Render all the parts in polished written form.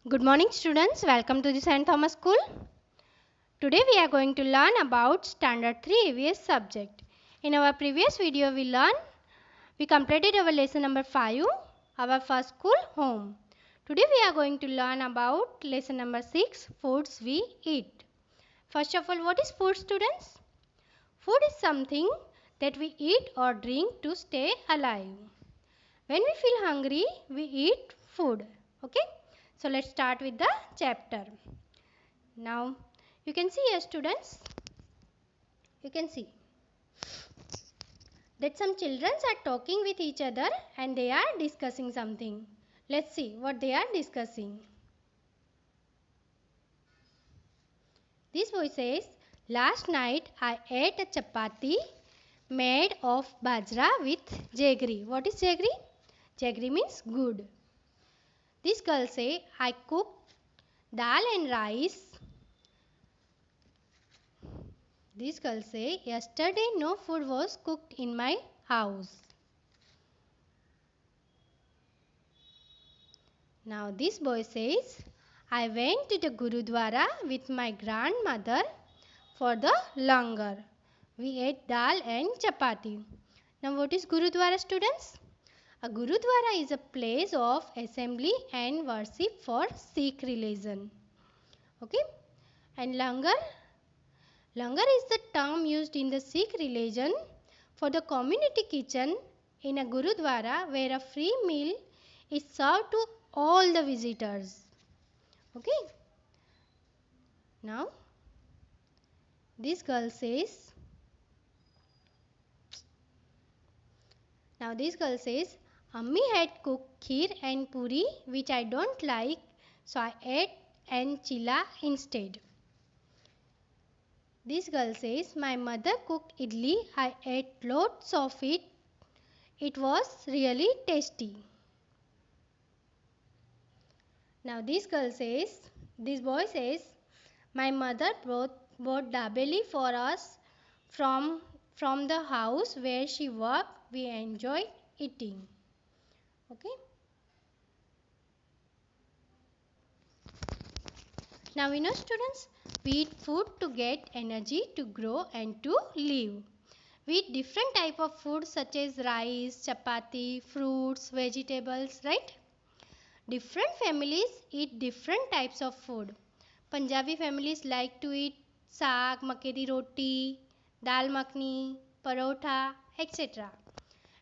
Good morning students, welcome to the St. Thomas School. Today we are going to learn about Standard 3 EVS subject. In our previous video we completed our lesson number 5, our first school home. Today we are going to learn about lesson number 6, foods we eat. First of all, what is food students? Food is something that we eat or drink to stay alive. When we feel hungry, we eat food. Okay? So let's start with the chapter. Now you can see here students, you can see that some children are talking with each other and they are discussing something. Let's see what they are discussing. This boy says, last night I ate a chapati made of bajra with jaggery. What is jaggery? Jaggery means good. This girl say, I cooked dal and rice. This girl say, yesterday no food was cooked in my house. Now this boy says, I went to the Gurudwara with my grandmother for the langar. We ate dal and chapati. Now what is Gurudwara students? A Gurudwara is a place of assembly and worship for Sikh religion. Okay? And langar? Langar is the term used in the Sikh religion for the community kitchen in a Gurudwara where a free meal is served to all the visitors. Okay. Now this girl says, Ammi had cooked kheer and puri which I don't like, so I ate and chilla instead. This girl says, my mother cooked idli, I ate lots of it. It was really tasty. Now this boy says, my mother bought dabeli for us from the house where she worked. We enjoyed eating. Okay. Now we know students, we eat food to get energy to grow and to live. We eat different type of food such as rice, chapati, fruits, vegetables, right? Different families eat different types of food. Punjabi families like to eat saag, makke di roti, dal makhni, parotha, etc.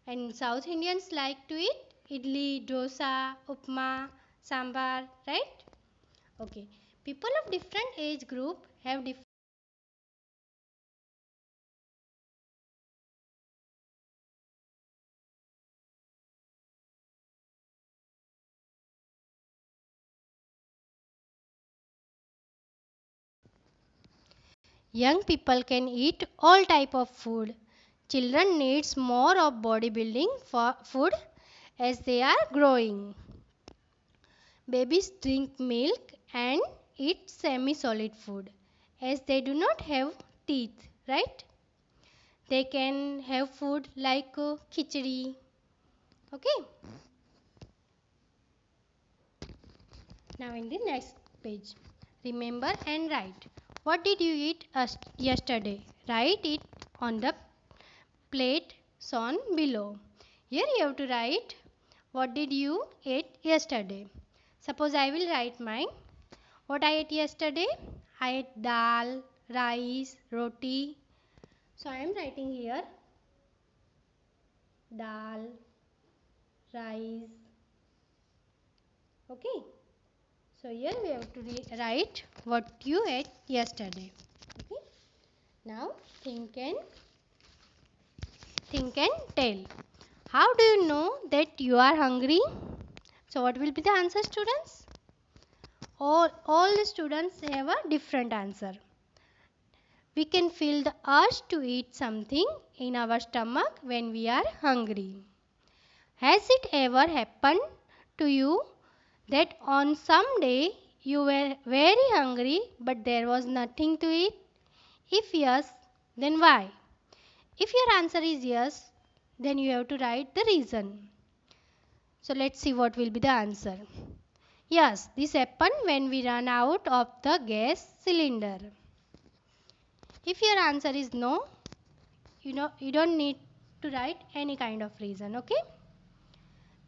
And South Indians like to eat idli, dosa, upma, sambar, right? Okay. People of different age group have different young people can eat all type of food. Children needs more of bodybuilding for food as they are growing. Babies drink milk and eat semi-solid food as they do not have teeth, right? They can have food like khichdi. Okay. Now in the next page, remember and write. What did you eat yesterday? Write it on the plate shown below. Here you have to write what did you eat yesterday. Suppose I will write mine. What I ate yesterday? I ate dal, rice, roti. So I am writing here dal, rice. Okay. So here we have to write what you ate yesterday. Okay. Now think and tell. How do you know that you are hungry? So what will be the answer students? All the students have a different answer. We can feel the urge to eat something in our stomach when we are hungry. Has it ever happened to you that on some day you were very hungry but there was nothing to eat? If yes, then why? If your answer is yes, then you have to write the reason. So let's see what will be the answer. Yes, this happens when we run out of the gas cylinder. If your answer is no, you don't need to write any kind of reason, okay?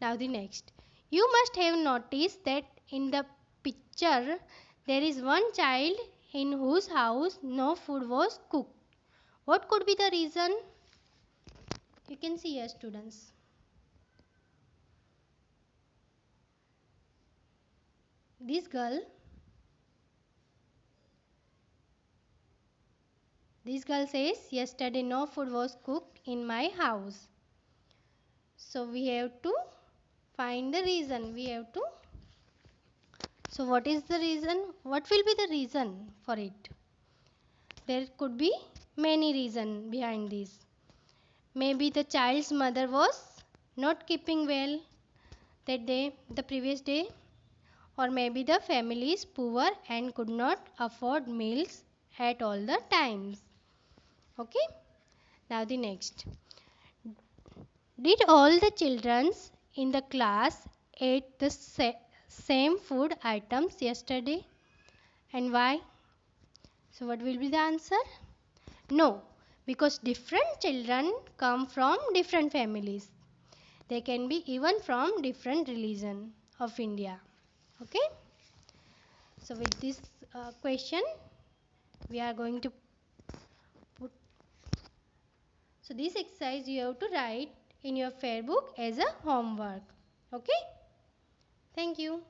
Now the next. You must have noticed that in the picture there is one child in whose house no food was cooked. What could be the reason? You can see here, students. This girl says yesterday no food was cooked in my house. So we have to find the reason. So what is the reason? What will be the reason for it? There could be many reasons behind this. Maybe the child's mother was not keeping well that day, the previous day, or maybe the family is poor and could not afford meals at all the times. Okay? Now the next. Did all the children in the class ate the same food items yesterday? And why? So what will be the answer? No, because different children come from different families. They can be even from different religion of India. Okay? So with this question, we are going to put. So this exercise you have to write in your fair book as a homework. Okay? Thank you.